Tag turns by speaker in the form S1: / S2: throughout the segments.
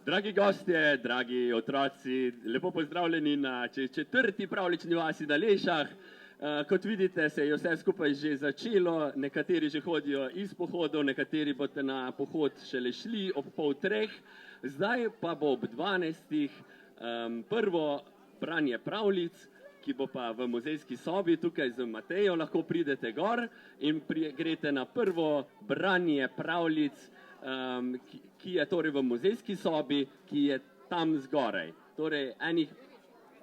S1: Dragi gostje, dragi otroci, lepo pozdravljeni na četrti pravljični vasi na Lešah. Kot vidite, se je vse skupaj že začelo, nekateri že hodijo iz pohodov, nekateri boste na pohod šele šli ob 2:30. Zdaj pa bo ob 12. Prvo branje pravljic, ki bo pa v muzejski sobi tukaj z Matejo, lahko pridete gor in greste na prvo branje pravljic, ki je torej v muzejski sobi, ki je tam zgoraj. Torej enih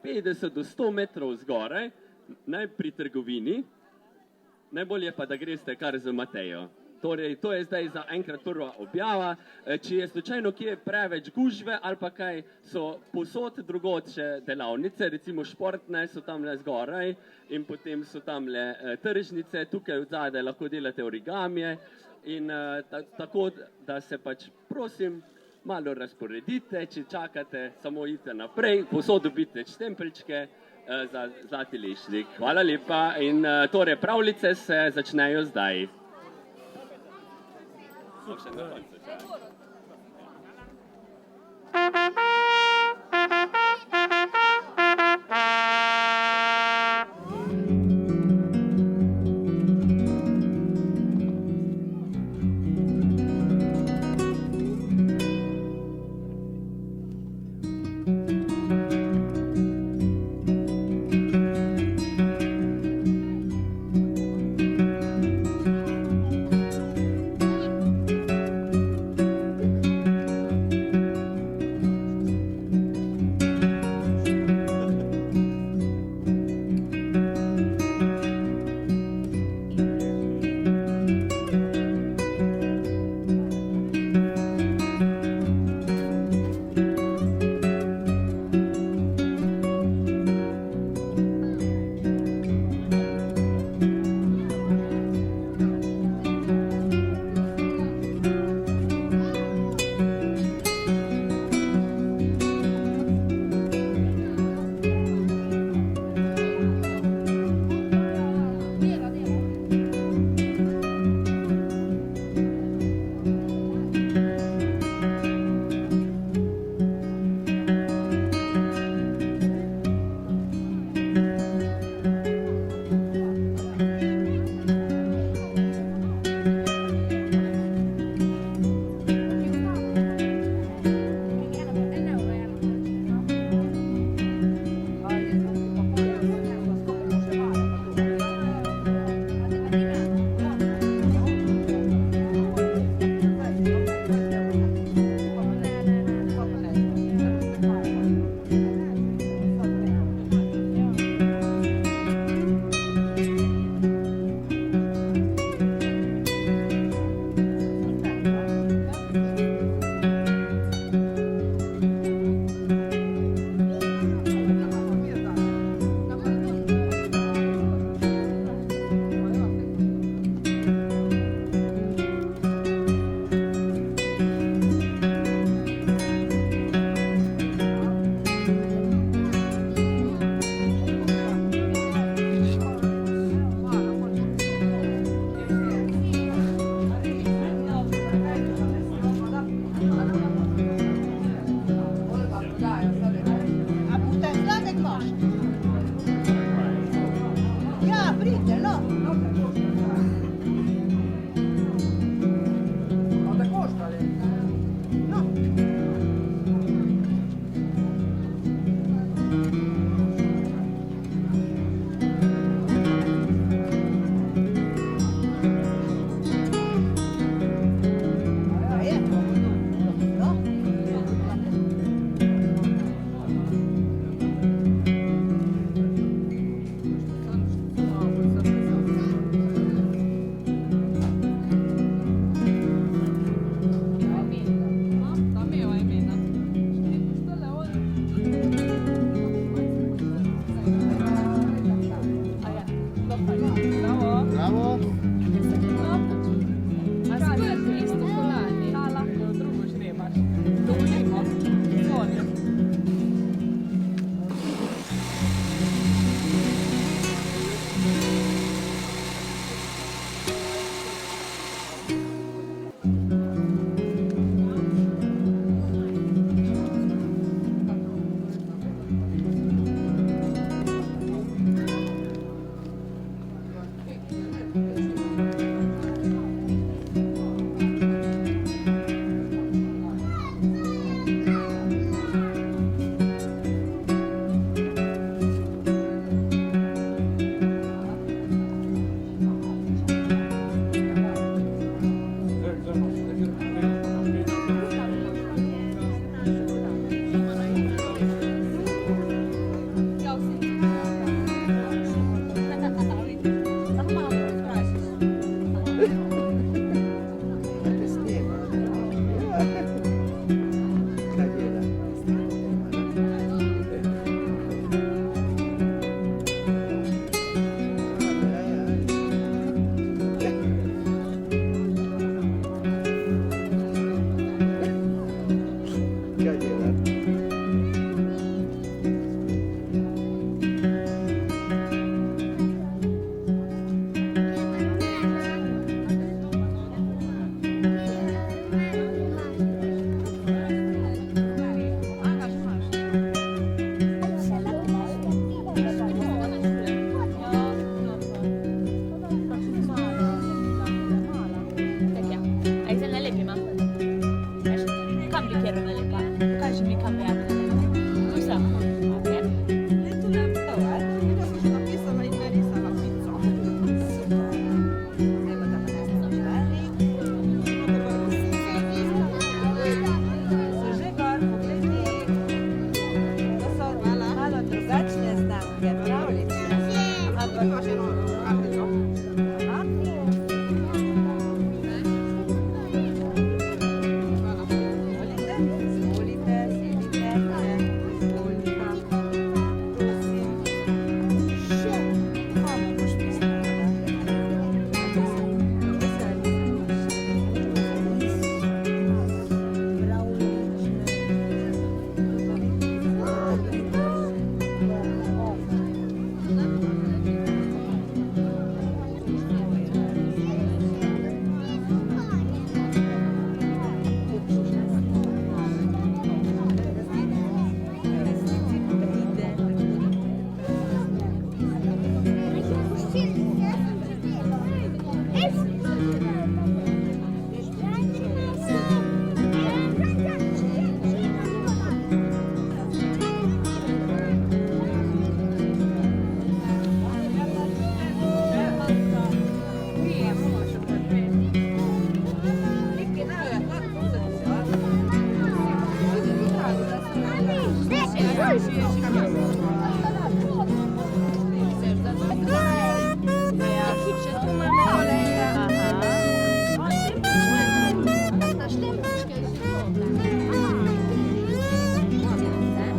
S1: 50 do 100 metrov zgoraj, naj pri trgovini, najbolje pa, da greste kar z Matejo. Torej, to je zdaj za enkrat prva objava. Če je slučajno kje preveč gužve ali pa kaj, so posod drugod še delavnice, recimo športne so tamle zgoraj in potem so tamle tržnice, tukaj od zadaj lahko delate origamije in tako, da se pač prosim malo razporedite, če čakate, samo idite naprej, posod dobite štempelčke za Zlati lešnik. Hvala lepa in torej pravljice se začnejo zdaj.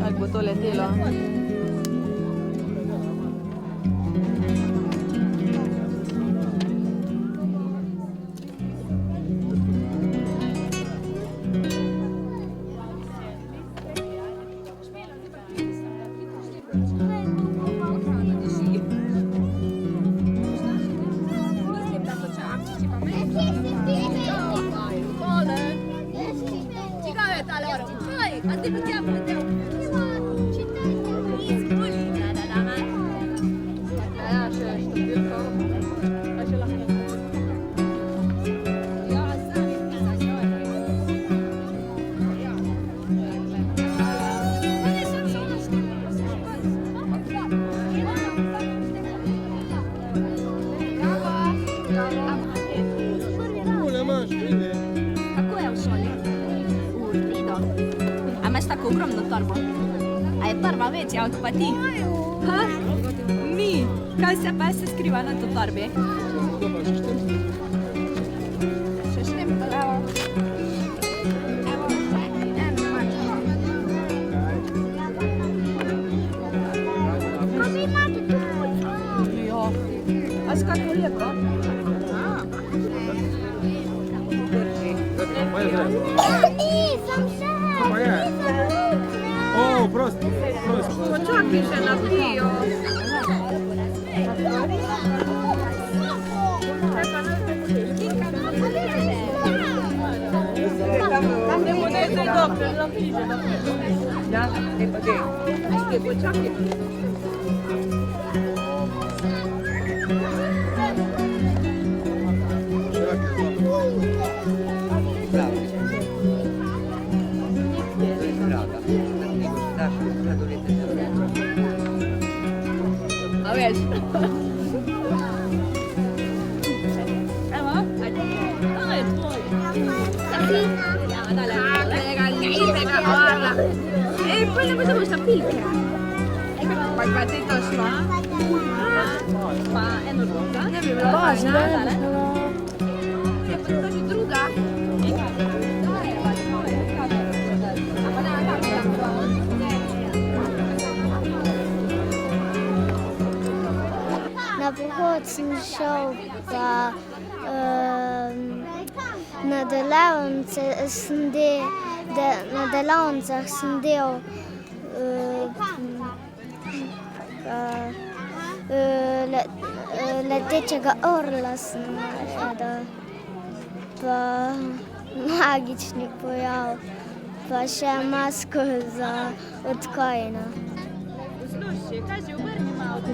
S2: Kako bo to letelo?
S3: Kako je v šoli? Redo. A imaš tako ogromno torbo? A je torba večja od pa ti? Ha? Mi? Kaj se pa se skriva na to torbi? Še štempel, evo. Evo, eno manjko. Pa vi imate tudi?
S2: Jo. A s kako lepo?
S4: O, prosti, prosti.
S2: Počakaj še napijo. Tam ne bo nekaj dobro, da piše. Ja, ne pa dej. Ajde, počakaj. A veš? Evo, ajde. To je tvoj. Ja, dale. Kolega, lepega, hvala. Ej, poj ne boš napilke. Pa ti to šla? Pa eno druga. Ne bi bila važna, dale. Je pa to že druga.
S5: Na pohod sem šel, pa na delavnice na delavnicah sem delal, letečega orla sem naredil, pa magični pojav, pa še masko za odkojeno.
S2: Slušaj, kaj že obrni malo te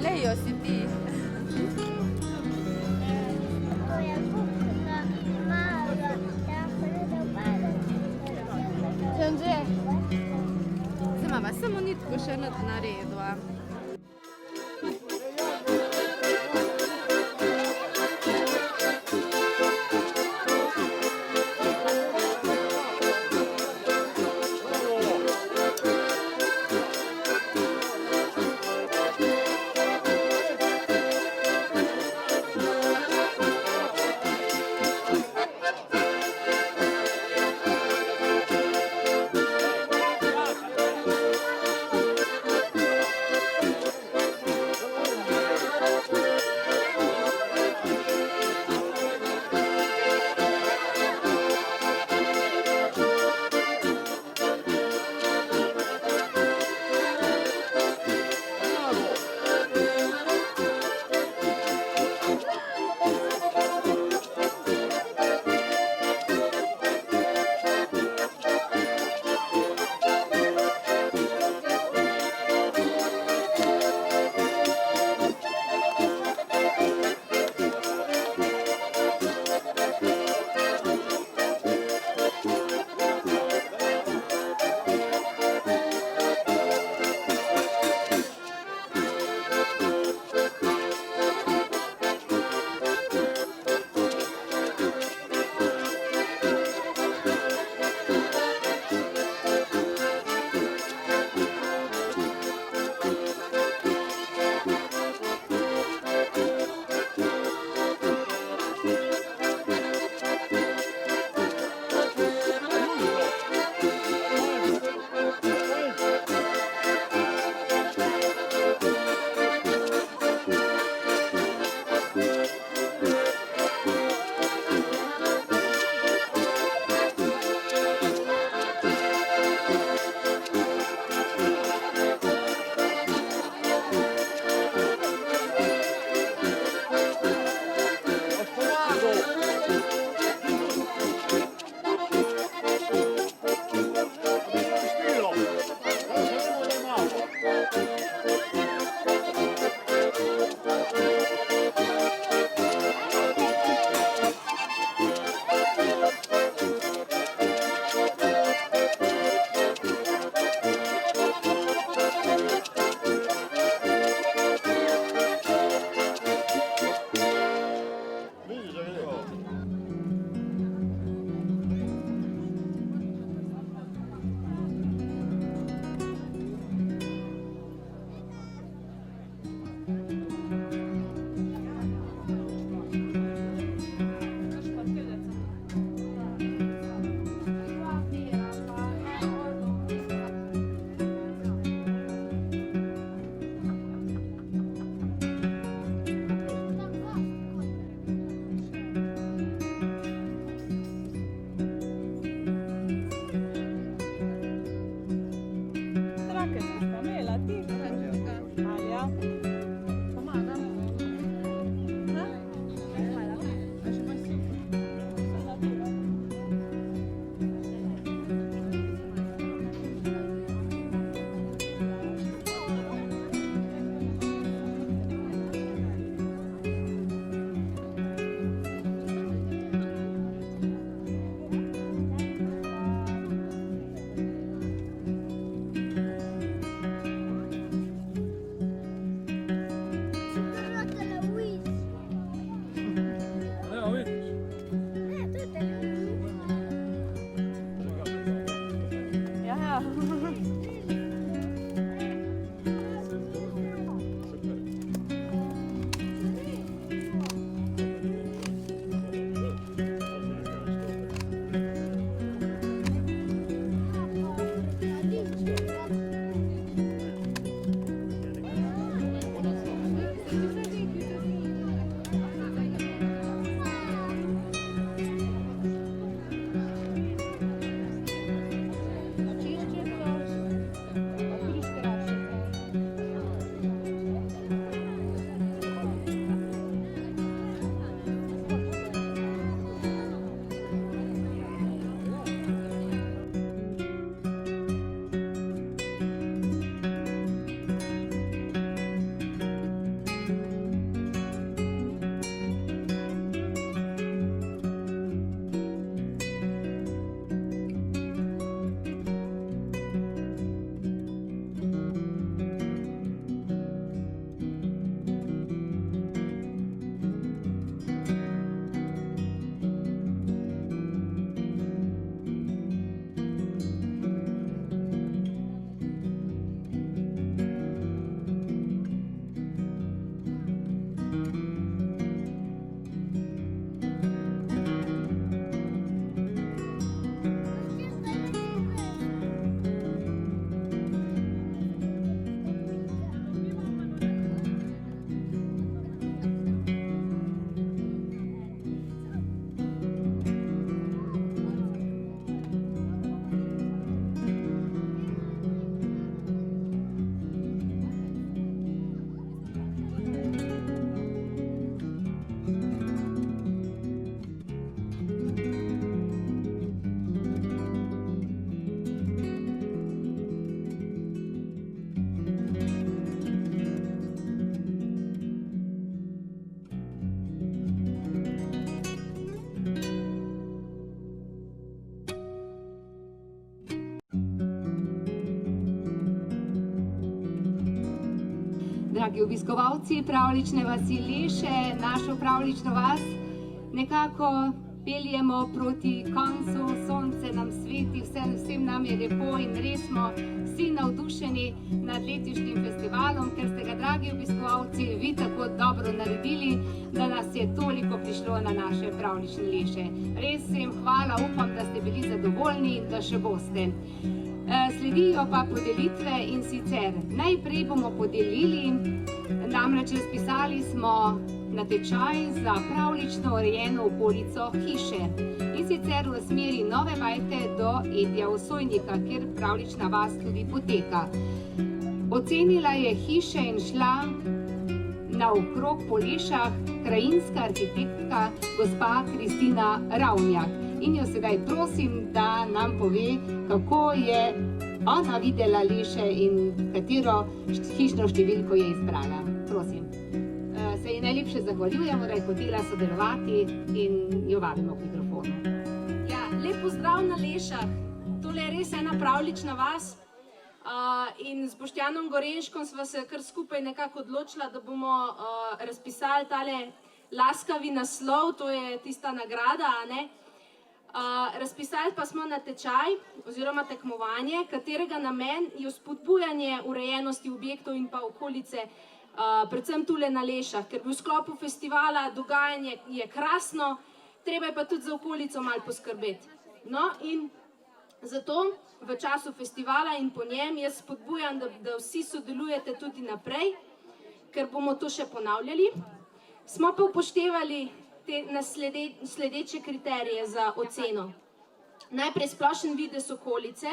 S2: Lejo si ti. Zdaj imava samo nitko še naredila.
S6: dragi obiskovalci pravljične vasi Leše, našo pravljično vas nekako peljemo proti koncu, sonce nam sveti, vsem nam je lepo in res smo vsi navdušeni nad letošnjim festivalom, ker ste ga, dragi obiskovalci, vi tako dobro naredili, da nas je toliko prišlo na naše pravljične Leše. Res vsem hvala, upam, da ste bili zadovoljni in da še boste. Sledijo pa podelitve in sicer najprej bomo podelili, namreč razpisali smo natečaj za pravljično urejeno okolico hiše in sicer v smeri Nove Vajte do Edja Osojnika, kjer pravljična vas tudi poteka. Ocenila je hiše in šla naokrog po Lešah krajinska arhitektka gospa Kristina Ravnjak. In jo sedaj prosim, da nam pove, kako je ona videla Leše in katero hišno številko je izbrala. Prosim. Se ji najlepše zahvaljujemo, da je hotela sodelovati in jo vabimo k mikrofonu.
S7: Ja, lep pozdrav na Lešah. Tole je res ena pravljična vas. In s Boštjanom Gorenškom sva se kar skupaj nekako odločila, da bomo razpisali tale laskavi naslov, to je tista nagrada, a ne? Razpisali pa smo natečaj oziroma tekmovanje, katerega namen je spodbujanje urejenosti objektov in pa okolice, predvsem tule na Lešah, ker v sklopu festivala dogajanje je krasno, treba je pa tudi za okolico malo poskrbeti. No in zato v času festivala in po njem jaz spodbujam, da vsi sodelujete tudi naprej, ker bomo to še ponavljali. Smo pa upoštevali sledeče kriterije za oceno. Najprej splošen videz okolice,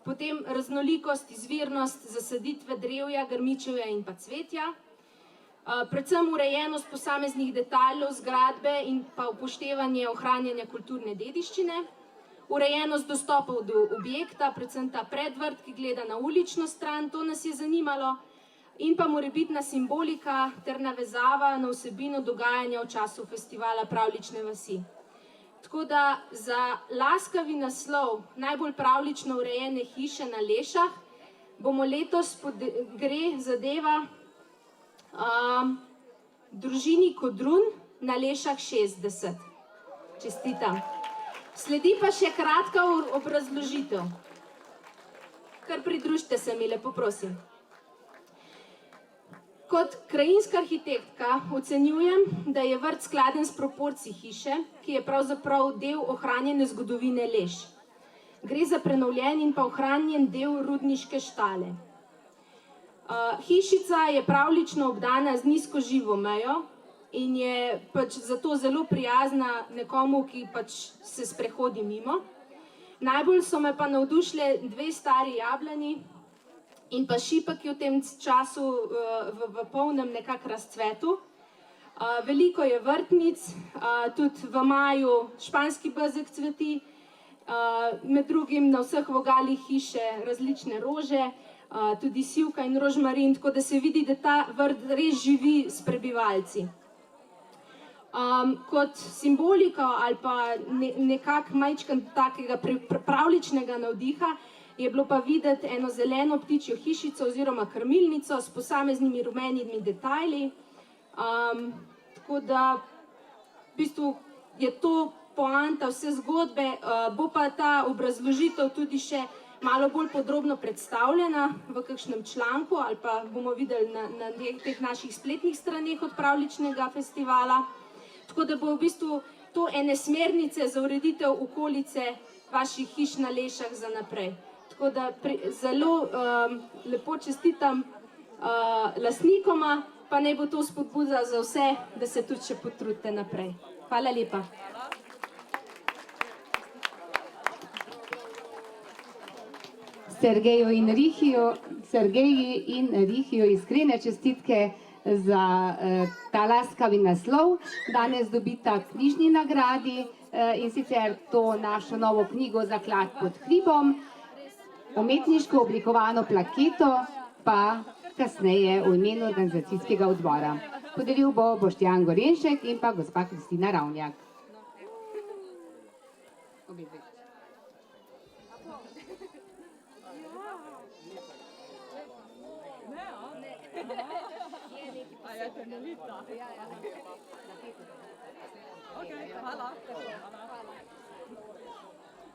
S7: potem raznolikost, izvirnost, zasaditve drevja, grmičevja in pa cvetja, predvsem urejenost posameznih detajlov zgradbe in pa upoštevanje ohranjanja kulturne dediščine, urejenost dostopov do objekta, predvsem ta predvrt, ki gleda na ulično stran, to nas je zanimalo, in pa morebitna simbolika ter navezava na vsebino dogajanja v času festivala pravljične vasi. Tako da za laskavi naslov najbolj pravljično urejene hiše na Lešah bomo letos gre zadeva družini Kodrun na Lešah 60. Čestitam. Sledi pa še kratka obrazložitev. Kar pridružite se mi, lepo prosim. Kot krajinska arhitektka ocenjujem, da je vrt skladen s proporcij hiše, ki je pravzaprav del ohranjene zgodovine Leš. Gre za prenovljen in pa ohranjen del rudniške štale. Hišica je pravljično obdana z nizko živo mejo in je pač zato zelo prijazna nekomu, ki pač se sprehodi mimo. Najbolj so me pa navdušile dve stari jablani in pa šipek, ki v tem času v polnem nekako razcvetu. Veliko je vrtnic, tudi v maju španski bezeg cveti, med drugim na vseh vogalih hiše različne rože, tudi sivka in rožmarin, tako da se vidi, da ta vrt res živi s prebivalci. Kot simboliko ali pa nekako majčkan takega pravljičnega navdiha je bilo pa videti eno zeleno ptičjo hišico oziroma krmilnico s posameznimi rumenimi detajli. Tako da v bistvu je to poanta vse zgodbe, bo pa ta obrazložitev tudi še malo bolj podrobno predstavljena v kakšnem članku ali pa bomo videli na teh naših spletnih straneh od pravljičnega festivala. Tako da bo v bistvu to ene smernice za ureditev okolice vaših hiš na Lešah za naprej. Tako da zelo lepo čestitam lastnikoma, pa naj bo to spodbuda za vse, da se tudi še potrudite naprej. Hvala lepa.
S6: Sergeju in Rihiju iskrene čestitke za ta laskavi naslov. Danes dobita knjižni nagradi in sicer to našo novo knjigo Zaklad pod hribom, umetniško oblikovano plaketo pa kasneje v imenu organizacijskega odbora. Podelil bo Boštjan Gorenšek in pa gospa Kristina Ravnjak.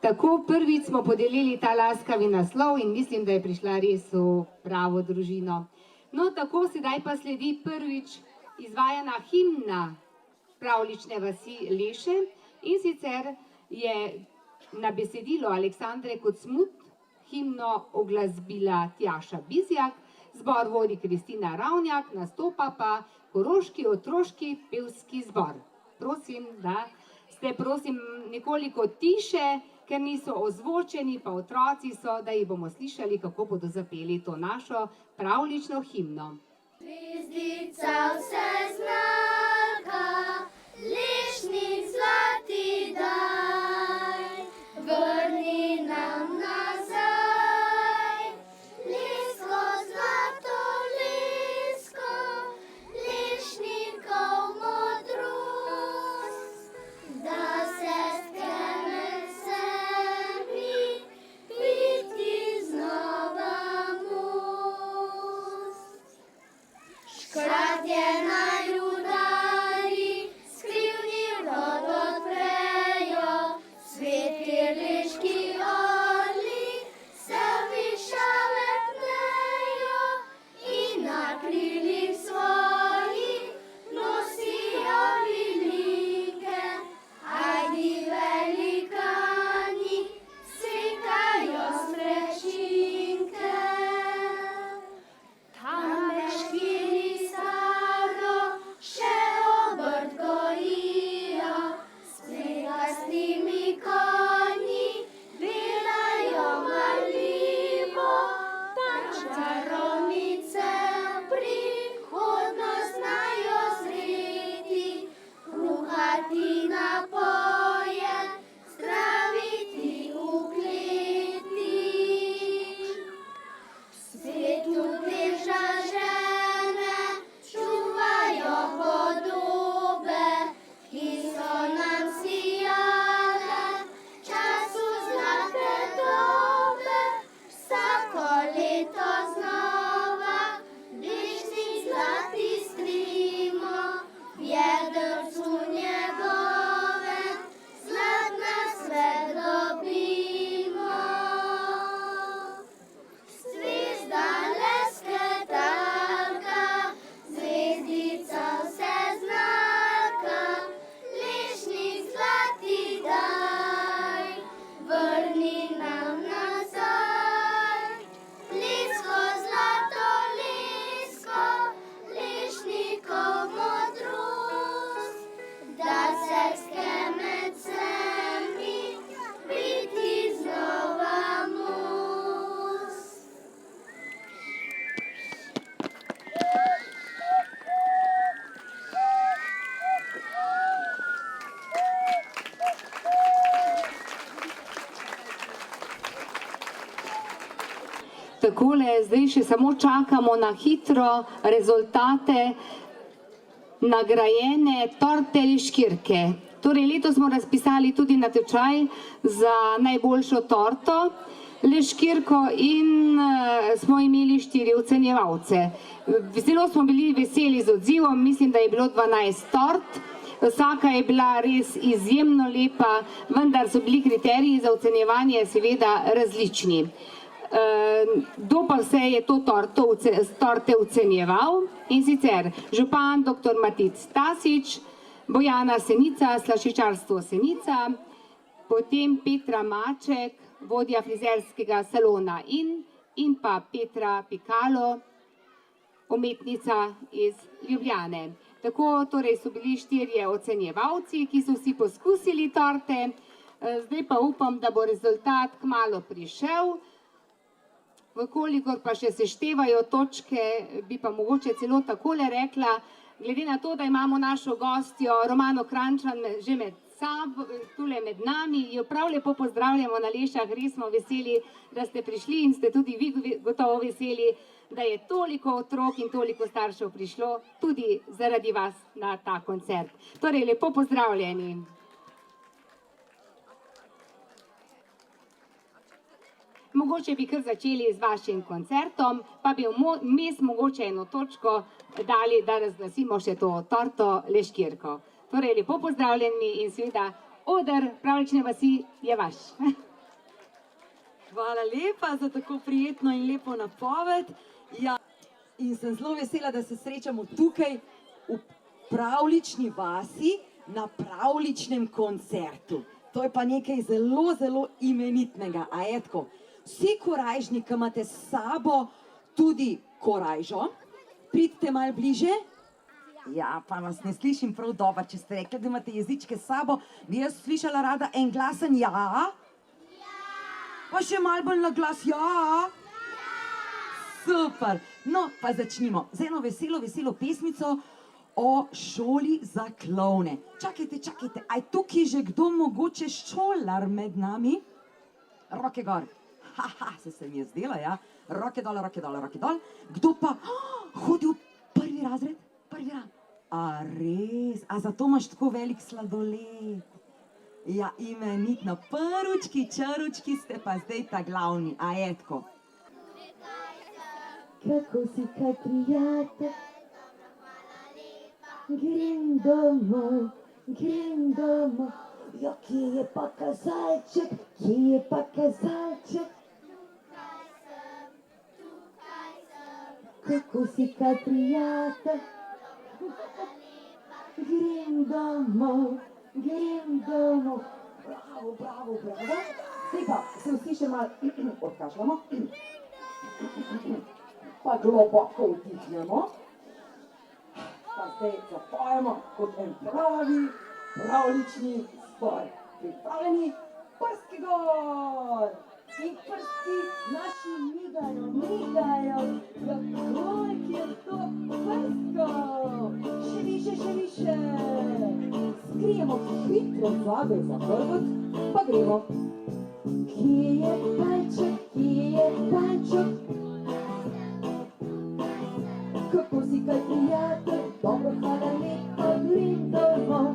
S6: Tako prvič smo podelili ta laskavi naslov in mislim, da je prišla res v pravo družino. No, tako sedaj pa sledi prvič izvajana himna pravljične vasi Leše in sicer je na besedilo Aleksandre Kocmut himno oglasbila Tjaša Bizjak, zbor vodi Kristina Ravnjak, nastopa pa Koroški otroški pevski zbor. Prosim, da ste nekoliko tiše, ker niso ozvočeni, pa otroci so, da jih bomo slišali, kako bodo zapeli to našo pravljično himno.
S5: Zvezdica vseznaka, lešnik zlati daj, vrni nam nazaj, lesko zlato lesko, lešnikov modrost, da se skemen sebi, biti znova most. Škrat je naj rudari, skrivni vrat odprejo, sveti reški orli se višave pnejo in na krilih svojih nosijo velike, ajdi velikani, sekajo smrečinke. Tam meškini staro še obrt gojijo, s pregastnimi konji delajo marljivo, tam čarovnice prihodnost znajo zreti, kuhati napoje, zdraviti v kleti. Svetu teža žene čuvajo podobe, ki so nam sijale času zlate dobe. Vsako leto znova bližnjih zlati strimo, v jedrcu njegove zlatna svet dobimo. Zvezda lesketalka, zvezdica vseznaka, lešnik zlati daj, vrni nam nazaj, lesko zlato lesko, lešnikov modrost, da se skemen sebi, biti znova most.
S6: Takole, zdaj še samo čakamo na hitro rezultate nagrajene torte Leškirke. Torej, letos smo razpisali tudi natečaj za najboljšo torto Leškirko in smo imeli 4 ocenjevalce. Zelo smo bili veseli z odzivom, mislim, da je bilo 12 tort. Vsaka je bila res izjemno lepa, vendar so bili kriteriji za ocenjevanje seveda različni. Kdo pa vse je to torte ocenjeval? In sicer župan dr. Matic Stasič, Bojana Senica, slaščičarstvo Senica, potem Petra Maček, vodja frizerskega salona in pa Petra Pikalo, umetnica iz Ljubljane. Tako torej so bili 4 ocenjevalci, ki so vsi poskusili torte. Zdaj pa upam, da bo rezultat kmalu prišel. Vkolikor pa še seštevajo točke, bi pa mogoče celo takole rekla, glede na to, da imamo našo gostjo Romano Kranjčan že tule med nami, jo prav lepo pozdravljamo na Lešah, res smo veseli, da ste prišli in ste tudi vi gotovo veseli, da je toliko otrok in toliko staršev prišlo tudi zaradi vas na ta koncert. Torej, lepo pozdravljeni. Mogoče bi kar začeli z vašim koncertom, pa bi vmes mogoče eno točko dali, da razglasimo še to torto Leškirko. Torej, lepo pozdravljeni in seveda oder pravljične vasi je vaš.
S8: Hvala lepa za tako prijetno in lepo napoved. Ja, in sem zelo vesela, da se srečamo tukaj v pravljični vasi na pravljičnem koncertu. To je pa nekaj zelo, zelo imenitnega. A je tako? Vsi korajžni, ki imate s sabo tudi korajžo, pridite malo bliže. Ja, pa vas ne slišim prav dobro, če ste rekli, da imate jezičke s sabo. Bi jaz slišala rada en glasen ja? Pa še malo bolj na glas ja? Super. No, pa začnimo z eno veselo pesmico o šoli za klovne. Čakajte, aj tukaj že kdo mogoče šolar med nami? Roke gor. Se mi je zdela, ja? Roke dol. Kdo pa hodi v prvi razred? A res? A zato imaš tako velik sladoled? Ja, imenitno. Prvički, čaručki ste pa zdaj ta glavni. A je tako?
S5: Kako si kaj prijatelj? Grem domov. Ja, kje je pa kazalček? Kako si kaj prijatelj? Grem domov. Bravo. Zdaj pa se vsi še malo odkašljamo. Pa globoko vdihnemo. Pa zdaj zapojemo kot en pravi pravljični zbor. Pripravljeni? Prstki gor! In prstki naši migajo. Ja, koliko je to prskov! Še više. Skrijemo hitro zobe za hrbet, pa gremo. Kje je palček? Kako si kaj prijatelj? Dobro, hvala lepa, grem domov.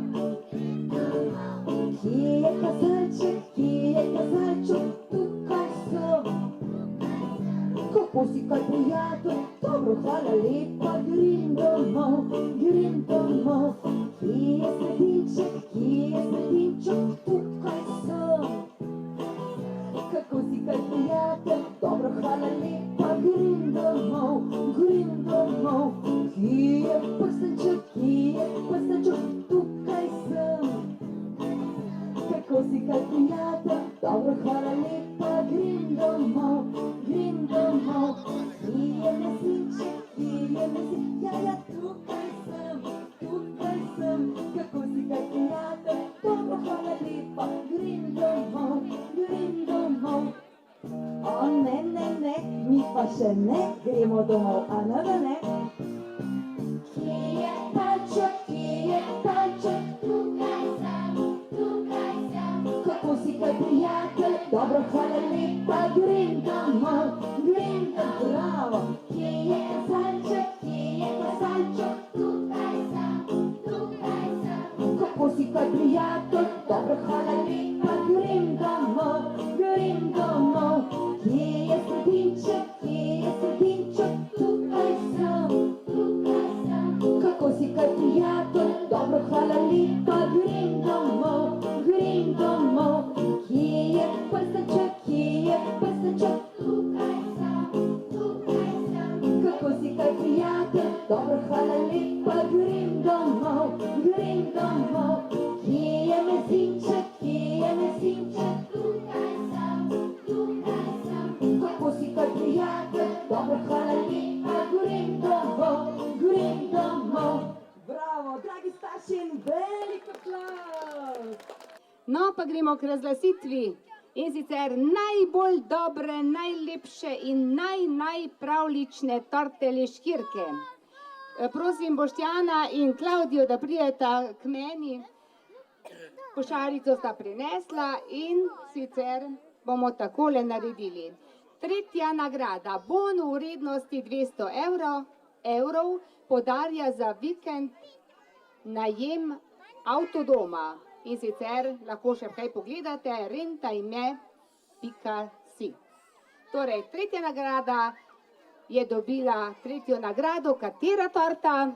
S5: Kje je kazalček? Tukaj sem. Kako si kaj prijatelj? Dobro, hvala lepa, grem domov. Kje je sredinček? Tukaj sem. Kako si kaj prijatelj? Dobro, hvala lepa, grem domov. Kje je prstenček? Tukaj sem. Kako si kaj prijatelj? Dobro, hvala lepa, grem domov. Kje je mesinček? Ja, tukaj sem. Kako si kaj prijatelj? Dobro, hvala lepa, grem domov. O, ne, mi pa še ne gremo domov, a ne? Kje je palček? Tukaj sem. Kako si kaj prijatelj? Dobro, hvala lepa, grem domov. Bravo. Kje je kazalček? Tukaj sem. Kako si kaj prijatelj? Dobro, hvala lepa, grem domov. Kje je sredinček? Tukaj sem. Kako si kaj prijatelj? Dobro, hvala lepa, grem domov. Kje je prstenček? Tukaj sem. Kako si kaj prijatelj? Dobro, hvala lepa, grem domov. Kje je mesinček? Tukaj sem. Kako si kaj prijatelj? Dobro, hvala lepa, grem domov. Bravo, dragi starši, in velik aplavz.
S6: No, pa gremo k razglasitvi. In sicer najbolj dobre, najlepše in najpravlične torte Leškirke. Prosim Boštjana in Klavdijo, da prideta k meni. Košarico sta prinesla in sicer bomo takole naredili. Tretja nagrada, bon v vrednosti 200 evrov, podarja za vikend najem avtodoma. In sicer lahko še kaj pogledate, rentaime.si. Torej, tretja nagrada je dobila tretjo nagrado. Katera torta?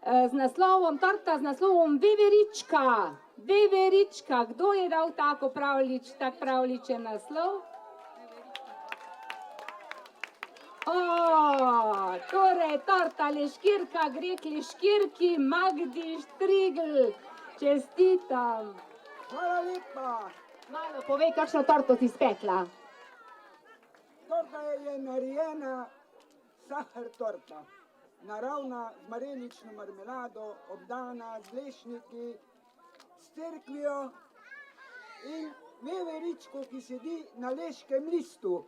S6: Z naslovom, torta z naslovom Veverička. Veverička, kdo je dal tak pravličen naslov? Torej, torta Leškirka gre k Leškirki Magdi Štrigl. Čestitam.
S4: Hvala lepa.
S6: Malo povej, kakšno torto si spekla.
S4: Torta je narejena sahar torta. Naravna, z marelično marmelado, obdana z lešniki, s cerkvijo in veveričko, ki sedi na leškem listu.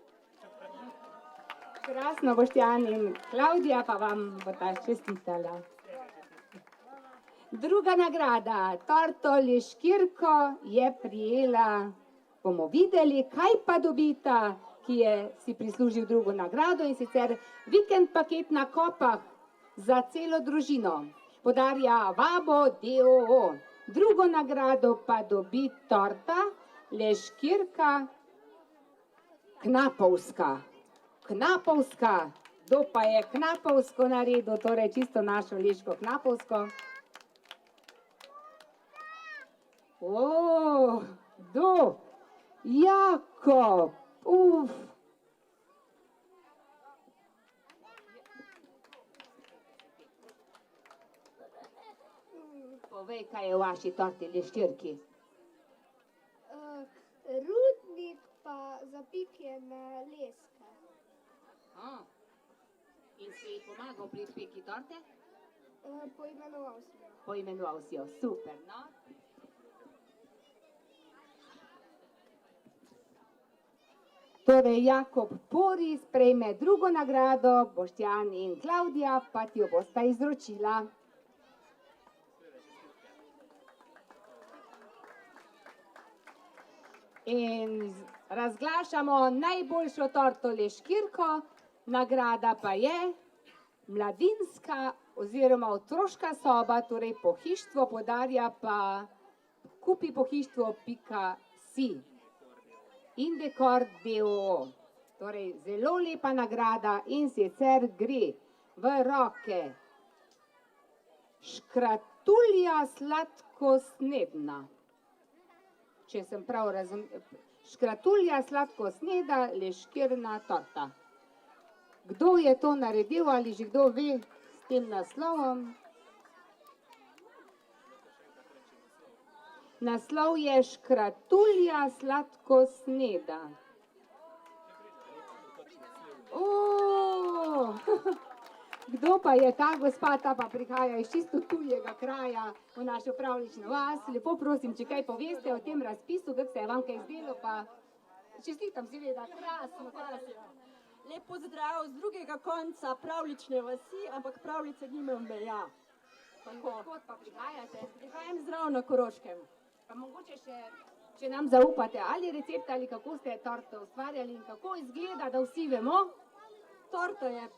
S6: Krasno, Boštjan in Klavdija pa vam bo ta čestitala. Druga nagrada, torto Leškirko je prijela, bomo videli, kaj pa dobita, ki je si prislužil drugo nagrado, in sicer vikend paket na Kopah za celo družino. Podarja Vabo d.o.o. Drugo nagrado pa dobi torta Leškirka Knapovska. Knapovska, kdo pa je Knapovsko naredil, torej čisto našo leško Knapovsko? Kdo? Jakob, Povej, kaj je v vaši torti Leškirki?
S2: Rudnik pa zapikljena leska.
S6: In si ji pomagal pri peki torte?
S2: Poimenoval sem jo.
S6: Poimenoval si jo, super, no? Torej, Jakob Poris prejme drugo nagrado, Boštjan in Klavdija pa ti jo bosta izročila. In razglašamo najboljšo torto Leškirko, nagrada pa je mladinska oziroma otroška soba, torej pohištvo, podarja pa kupipohištvo.si in Dekor d.o.o. Torej, zelo lepa nagrada, in sicer gre v roke škratulja sladkosnedna. Če sem prav razumela, škratulja sladkosneda Leškirna torta. Kdo je to naredil, ali že kdo ve s tem naslovom? Naslov je škratulja sladkosneda. Kdo pa je ta gospa, ta pa prihaja iz čisto tujega kraja v našo pravlično vas. Lepo prosim, če kaj poveste o tem razpisu, kako se je vam kaj zdelo, pa čestitam seveda, krasno.
S9: Lep pozdrav z drugega konca pravlične vasi, ampak pravljice nimajo meja.
S6: Odkot pa prihajate?
S9: Prihajam zdrav na Koroškem.
S6: Pa mogoče še, če nam zaupate, ali recept ali kako ste torto ustvarjali in kako izgleda, da vsi vemo?
S9: Torta je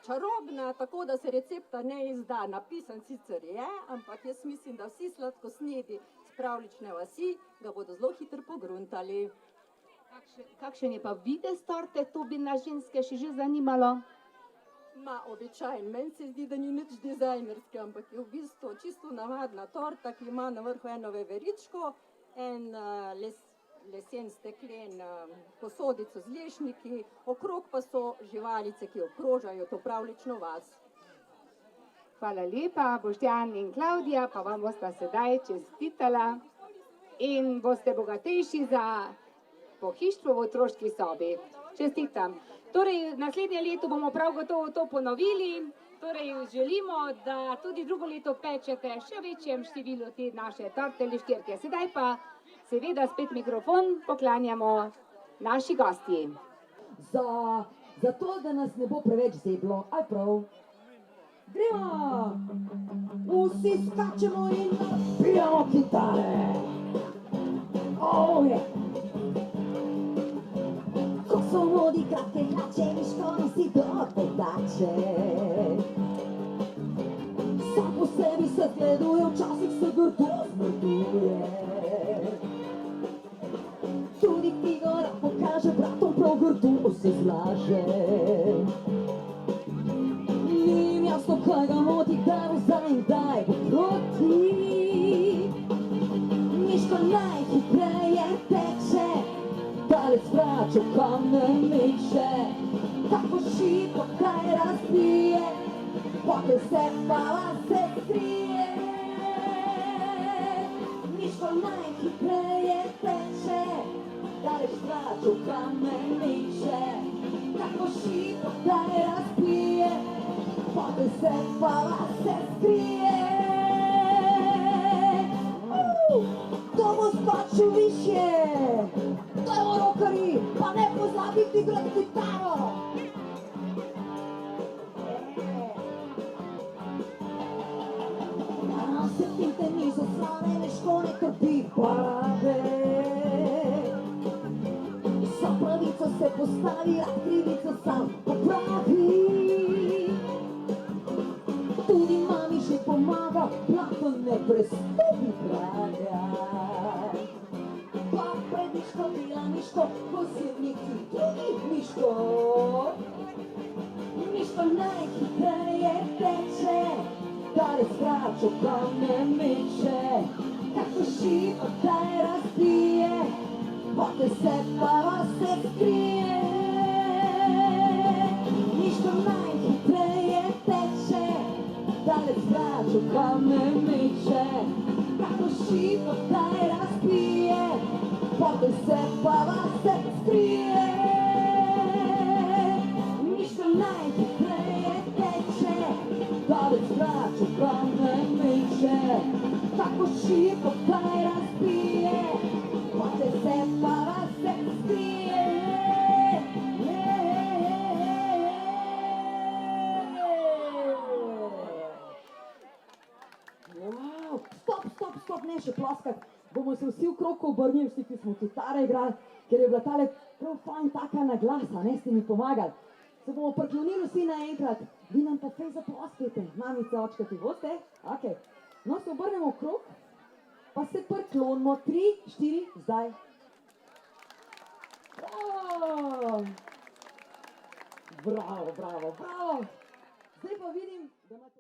S9: čarobna, tako da se recepta ne izda. Napisan sicer je, ampak jaz mislim, da vsi sladkosnedi z pravlične vasi ga bodo zelo hitro pogruntali.
S6: Kakšen je pa videz torte, to bi nas ženske še že zanimalo?
S9: Običajen, meni se zdi, da ni nič dizajnerske, ampak je v bistvu čisto navadna torta, ki ima na vrhu eno veveričko, en lesen steklen posodico z lešniki, okrog pa so živalice, ki okrožajo to pravlično vas.
S6: Hvala lepa, Boštjan in Klavdija, pa vam bosta sedaj čestitala in boste bogatejši za pohištvo v otroški sobi. Čestitam. Torej, naslednje leto bomo prav gotovo to ponovili. Torej, želimo, da tudi drugo leto pečete še večjem številu te naše torte Leškirke. Sedaj pa seveda spet mikrofon poklanjamo naši gostji.
S8: Zato, da nas ne bo preveč zeblo, aj prav. Gremo! Vsi skačemo in napijamo kitare. Ko so modi kratke hlače, miško nosi dobre dače. Vsak
S5: sebi se zgleduje, včasih se grdo zmrduje. Tudi Igor pokaže bratom, prav grdo se zlaže. Ni jim jasno, kaj ga moti, kdaj bo zdaj in kdaj bo proti. Miško najhitreje teče, dalec vračo kamne meče. Tako šibko kaj razbije, potem se pa se skrije. Miško najhitreje teče, dalec vračo kamne meče. Tako šibko kaj razbije, potem se pa se skrije. To bo skočil višje, dajmo rokari, pa ne pozabiti igrati kitaro. Danes se pinte niso slane, neško ne trpi parade. Za pravico se postavi, a krivico sam popravi. Tudi mami že pomaga, lahko ne prestopi praga. Pa pred Miško bila Miško, posebniki drugih Miško. Miško najhitreje teče, dalec vračo kamne meče. Tako šibko kaj razbije, potem se pa se skrije. Miško najhitreje teče, dalec vračo kamne meče. Tako šibko kaj razbije, potem se pa se skrije. Miško najhitreje teče, dalec vračo kamne meče. Tako šibko kaj razbije, potem se pa se skrije. Stop, ne še ploskat, bomo se vsi v kroku obrnili, vsi, ki smo kitare igrali, ker je bila tale prav fajn taka naglasa, ne, ste mi pomagali. Se bomo priklonili vsi naenkrat, vi nam pa fej zaploskajte, mamice, očkati, boste? Ok, no se obrnemo v krog, pa se priklonimo, 3, 4, zdaj. Bravo. Zdaj pa vidim, da imate